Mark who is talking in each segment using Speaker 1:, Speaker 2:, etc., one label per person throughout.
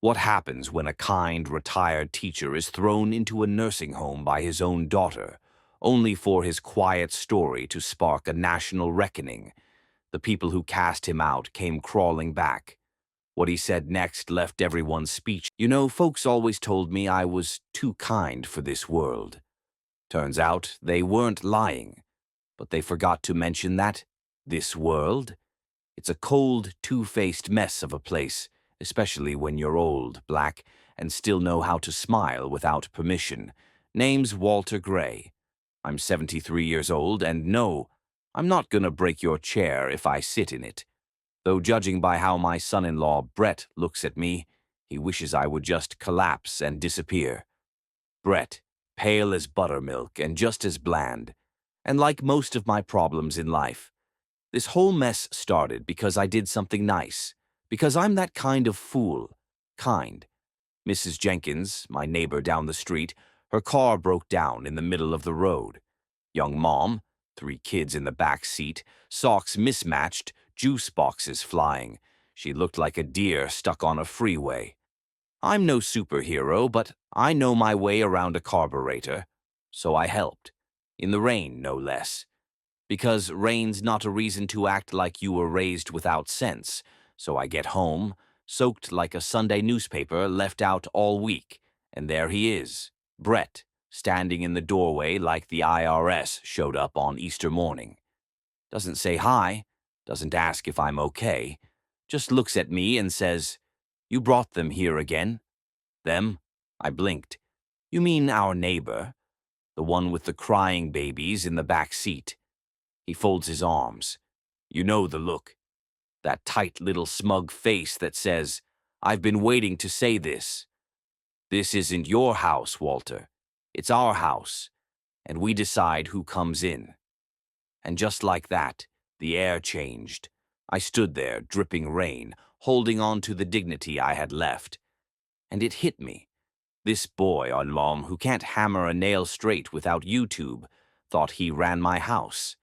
Speaker 1: What happens when a kind, retired teacher is thrown into a nursing home by his own daughter, only for his quiet story to spark a national reckoning? The people who cast him out came crawling back. What he said next left everyone speechless. You know, folks always told me I was too kind for this world. Turns out they weren't lying, but they forgot to mention that this world, it's a cold, two-faced mess of a place, especially when you're old, black, and still know how to smile without permission. Name's Walter Gray. I'm 73 years old, and no, I'm not gonna break your chair if I sit in it. Though judging by how my son-in-law Brett looks at me, he wishes I would just collapse and disappear. Brett, pale as buttermilk and just as bland. And like most of my problems in life, this whole mess started because I did something nice. Because I'm that kind of fool. Kind. Mrs. Jenkins, my neighbor down the street, her car broke down in the middle of the road. Young mom, 3 kids in the back seat, socks mismatched, juice boxes flying. She looked like a deer stuck on a freeway. I'm no superhero, but I know my way around a carburetor. So I helped. In the rain, no less. Because rain's not a reason to act like you were raised without sense. So I get home, soaked like a Sunday newspaper left out all week, and there he is, Brett, standing in the doorway like the IRS showed up on Easter morning. Doesn't say hi, doesn't ask if I'm okay, just looks at me and says, "You brought them here again?" Them? I blinked. "You mean our neighbor, the one with the crying babies in the back seat?" He folds his arms. You know the look. That tight little smug face that says, "I've been waiting to say this. This isn't your house, Walter. It's our house, and we decide who comes in." And just like that, the air changed. I stood there, dripping rain, holding on to the dignity I had left. And it hit me. This boy on Mom who can't hammer a nail straight without YouTube thought he ran my house.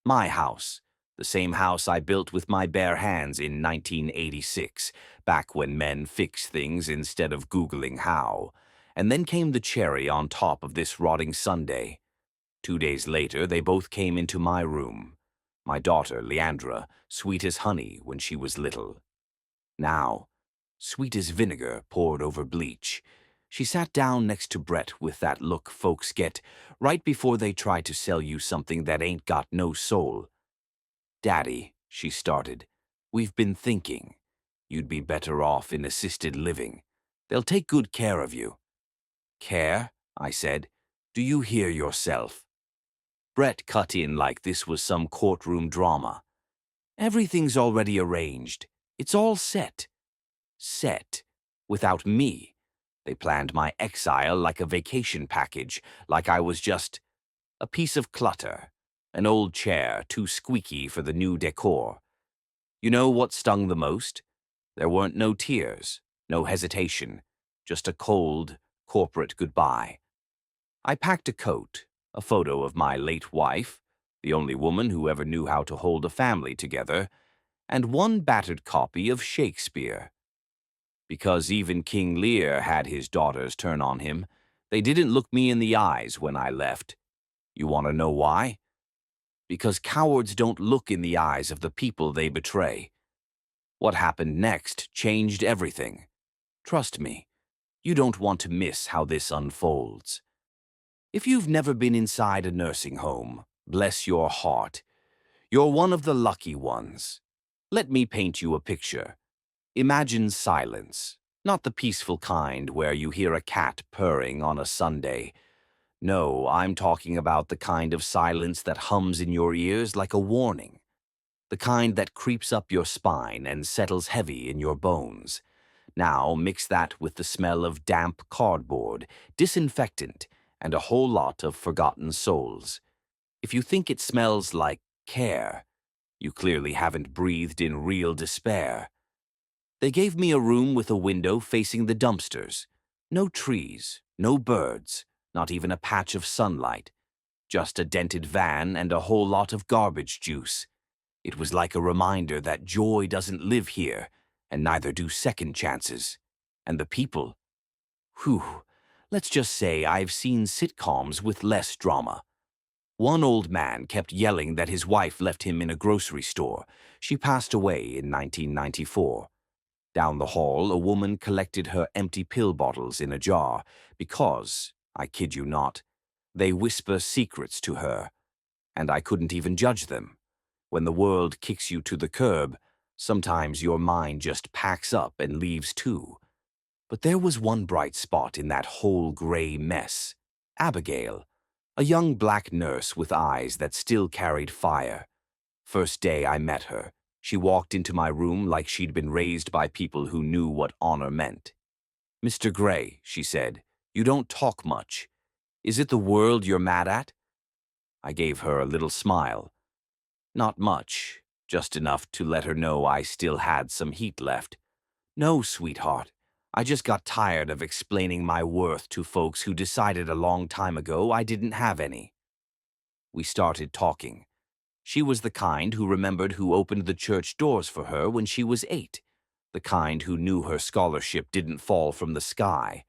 Speaker 1: My house, the same house I built with my bare hands in 1986, back when men fix things instead of Googling how. And then came the cherry on top of this rotting sundae. 2 days later, they both came into my room. My daughter, Leandra, sweet as honey when she was little. Now, sweet as vinegar poured over bleach. She sat down next to Brett with that look folks get right before they try to sell you something that ain't got no soul. "Daddy," she started, "we've been thinking. You'd be better off in assisted living. They'll take good care of you." "Care?" I said. "Do you hear yourself?" Brett cut in like this was some courtroom drama. "Everything's already arranged. It's all set." Set. Without me. They planned my exile like a vacation package, like I was just a piece of clutter, an old chair too squeaky for the new decor. You know what stung the most? There weren't no tears, no hesitation, just a cold, corporate goodbye. I packed a coat, a photo of my late wife, the only woman who ever knew how to hold a family together, and one battered copy of Shakespeare. Because even King Lear had his daughters turn on him, they didn't look me in the eyes when I left. You want to know why? Because cowards don't look in the eyes of the people they betray. What happened next changed everything. Trust me, you don't want to miss how this unfolds. If you've never been inside a nursing home, bless your heart, you're one of the lucky ones. Let me paint you a picture. Imagine silence, not the peaceful kind where you hear a cat purring on a Sunday. No, I'm talking about the kind of silence that hums in your ears like a warning. The kind that creeps up your spine and settles heavy in your bones. Now mix that with the smell of damp cardboard, disinfectant, and a whole lot of forgotten souls. If you think it smells like care, you clearly haven't breathed in real despair. They gave me a room with a window facing the dumpsters. No trees, no birds, not even a patch of sunlight. Just a dented van and a whole lot of garbage juice. It was like a reminder that joy doesn't live here, and neither do second chances. And the people? Whew. Let's just say I've seen sitcoms with less drama. One old man kept yelling that his wife left him in a grocery store. She passed away in 1994. Down the hall, a woman collected her empty pill bottles in a jar because, I kid you not, they whisper secrets to her, and I couldn't even judge them. When the world kicks you to the curb, sometimes your mind just packs up and leaves too. But there was one bright spot in that whole gray mess. Abigail, a young black nurse with eyes that still carried fire. First day I met her, she walked into my room like she'd been raised by people who knew what honor meant. "Mr. Gray," she said, "you don't talk much. Is it the world you're mad at?" I gave her a little smile. Not much, just enough to let her know I still had some heat left. "No, sweetheart. I just got tired of explaining my worth to folks who decided a long time ago I didn't have any." We started talking. She was the kind who remembered who opened the church doors for her when she was 8, the kind who knew her scholarship didn't fall from the sky,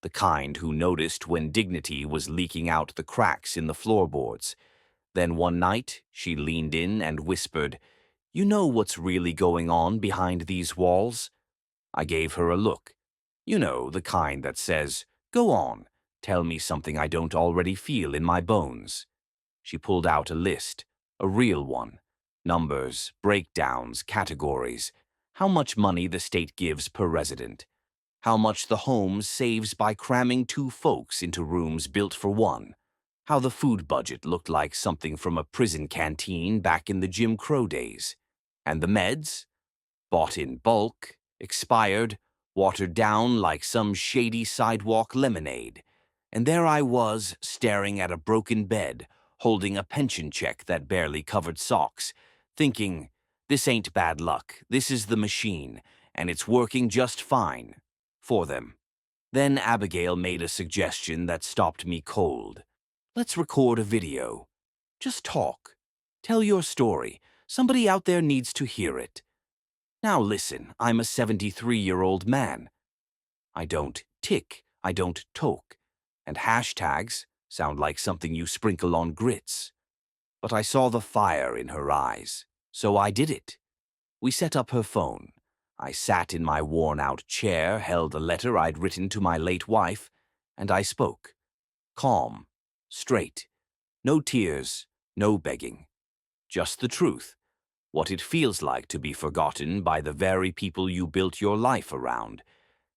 Speaker 1: the kind who noticed when dignity was leaking out the cracks in the floorboards. Then one night, she leaned in and whispered, "You know what's really going on behind these walls?" I gave her a look. You know, the kind that says, "Go on, tell me something I don't already feel in my bones." She pulled out a list, a real one. Numbers, breakdowns, categories. How much money the state gives per resident. How much the home saves by cramming 2 folks into rooms built for 1. How the food budget looked like something from a prison canteen back in the Jim Crow days. And the meds? Bought in bulk, expired, watered down like some shady sidewalk lemonade. And there I was, staring at a broken bed, holding a pension check that barely covered socks, thinking, this ain't bad luck, this is the machine, and it's working just fine. For them. Then Abigail made a suggestion that stopped me cold. "Let's record a video. Just talk. Tell your story. Somebody out there needs to hear it. Now listen, I'm a 73-year-old man. I don't tick, I don't toke, and hashtags sound like something you sprinkle on grits. But I saw the fire in her eyes, so I did it. We set up her phone. I sat in my worn-out chair, held a letter I'd written to my late wife, and I spoke. Calm, straight, no tears, no begging. Just the truth. What it feels like to be forgotten by the very people you built your life around.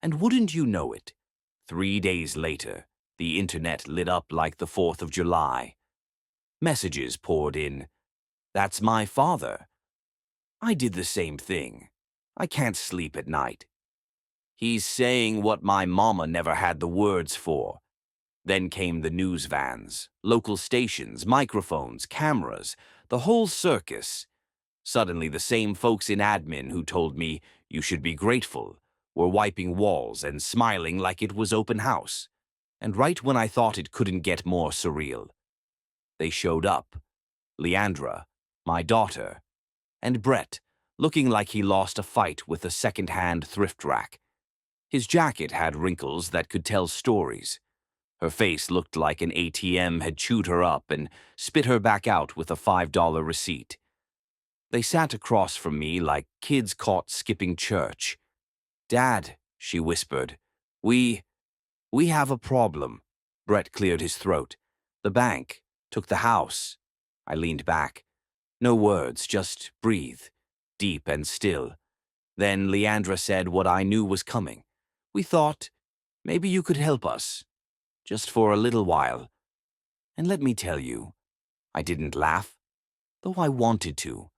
Speaker 1: And wouldn't you know it, 3 days later, the internet lit up like the 4th of July. Messages poured in. "That's my father." I did the same thing. I can't sleep at night. "He's saying what my mama never had the words for." Then came the news vans, local stations, microphones, cameras, the whole circus. Suddenly the same folks in admin who told me, "You should be grateful," were wiping walls and smiling like it was open house. And right when I thought it couldn't get more surreal, they showed up. Leandra, my daughter, and Brett, looking like he lost a fight with a second-hand thrift rack. His jacket had wrinkles that could tell stories. Her face looked like an ATM had chewed her up and spit her back out with a $5 receipt. They sat across from me like kids caught skipping church. "Dad," she whispered, we have a problem." Brett cleared his throat. "The bank took the house." I leaned back. No words, just breathe, deep and still. Then Leandra said what I knew was coming. "We thought, maybe you could help us, just for a little while." And let me tell you, I didn't laugh, though I wanted to.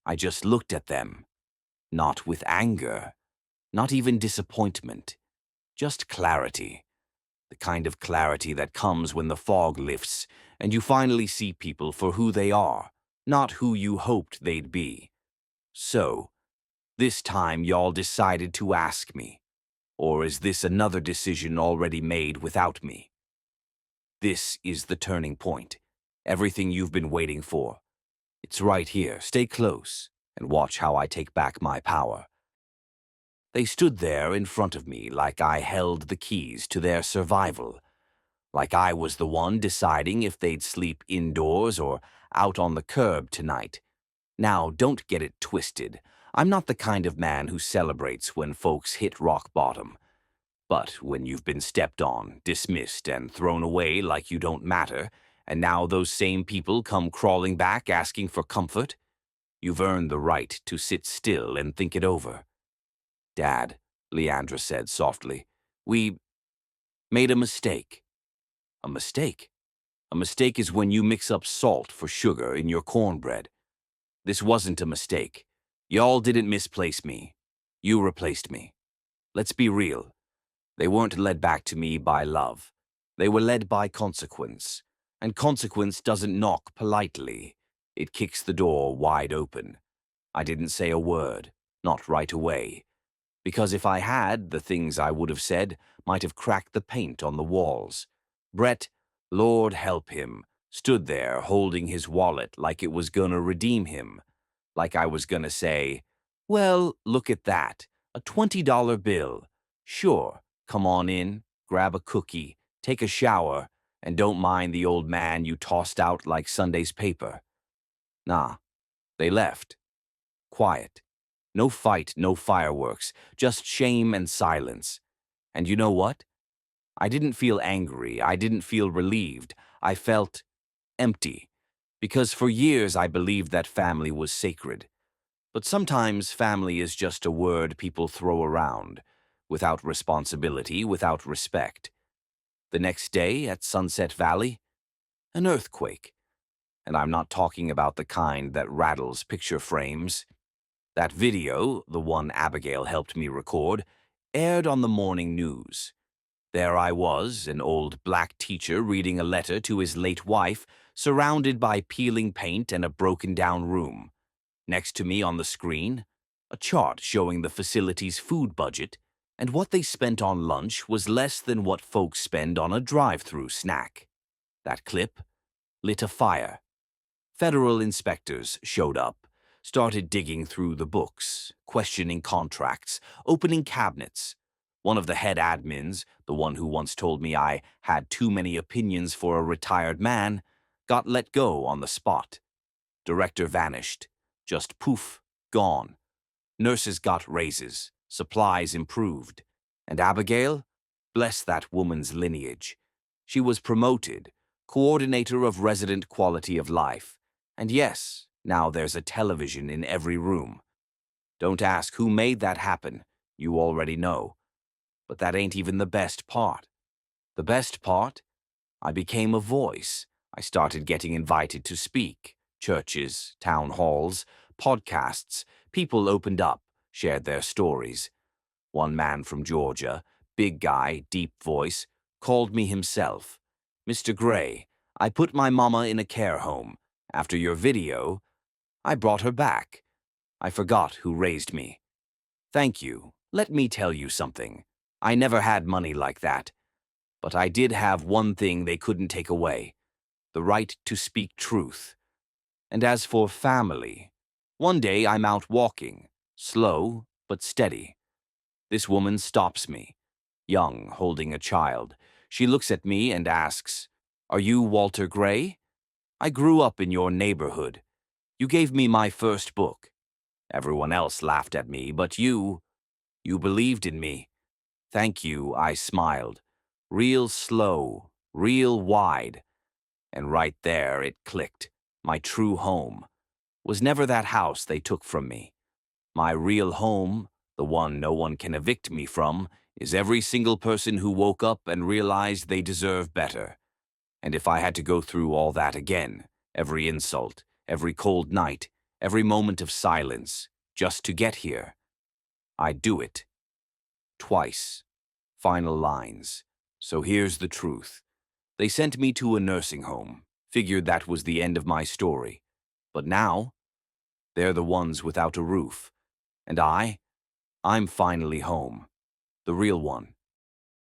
Speaker 1: I just looked at them, not with anger, not even disappointment, just clarity. The kind of clarity that comes when the fog lifts and you finally see people for who they are, not who you hoped they'd be. So, this time y'all decided to ask me, or is this another decision already made without me? This is the turning point, everything you've been waiting for. It's right here. Stay close and watch how I take back my power. They stood there in front of me like I held the keys to their survival, like I was the one deciding if they'd sleep indoors or out on the curb tonight. Now, don't get it twisted. I'm not the kind of man who celebrates when folks hit rock bottom. But when you've been stepped on, dismissed, and thrown away like you don't matter, and now those same people come crawling back asking for comfort, you've earned the right to sit still and think it over. Dad, Leandra said softly, we made a mistake. A mistake? A mistake is when you mix up salt for sugar in your cornbread. This wasn't a mistake. Y'all didn't misplace me. You replaced me. Let's be real. They weren't led back to me by love. They were led by consequence. And consequence doesn't knock politely. It kicks the door wide open. I didn't say a word, not right away. Because if I had, the things I would have said might have cracked the paint on the walls. Brett, Lord help him, stood there holding his wallet like it was gonna redeem him. Like I was gonna say, well, look at that, a $20 bill. Sure, come on in, grab a cookie, take a shower, and don't mind the old man you tossed out like Sunday's paper. Nah, they left. Quiet. No fight, no fireworks, just shame and silence. And you know what? I didn't feel angry, I didn't feel relieved, I felt empty. Because for years I believed that family was sacred. But sometimes family is just a word people throw around, without responsibility, without respect. The next day at Sunset Valley, an earthquake. And I'm not talking about the kind that rattles picture frames. That video, the one Abigail helped me record, aired on the morning news. There I was, an old black teacher reading a letter to his late wife, surrounded by peeling paint and a broken-down room. Next to me on the screen, a chart showing the facility's food budget, and what they spent on lunch was less than what folks spend on a drive-through snack. That clip lit a fire. Federal inspectors showed up, started digging through the books, questioning contracts, opening cabinets. One of the head admins, the one who once told me I had too many opinions for a retired man, got let go on the spot. Director vanished. Just poof, gone. Nurses got raises, supplies improved. And Abigail? Bless that woman's lineage. She was promoted, coordinator of resident quality of life. And yes, now there's a television in every room. Don't ask who made that happen. You already know. But that ain't even the best part. The best part? I became a voice. I started getting invited to speak. Churches, town halls, podcasts. People opened up, shared their stories. One man from Georgia, big guy, deep voice, called me himself. Mr. Gray, I put my mama in a care home. After your video, I brought her back. I forgot who raised me. Thank you. Let me tell you something. I never had money like that. But I did have one thing they couldn't take away. The right to speak truth. And as for family, one day I'm out walking, slow but steady. This woman stops me, young, holding a child. She looks at me and asks, "Are you Walter Gray? I grew up in your neighborhood. You gave me my first book. Everyone else laughed at me, but you believed in me." "Thank you," I smiled. Real slow, real wide. And right there it clicked. My true home was never that house they took from me. My real home, the one no one can evict me from, is every single person who woke up and realized they deserve better. And if I had to go through all that again, every insult, every cold night, every moment of silence, just to get here, I'd do it. Twice. Final lines. So here's the truth. They sent me to a nursing home, figured that was the end of my story. But now, they're the ones without a roof. And I'm finally home. The real one.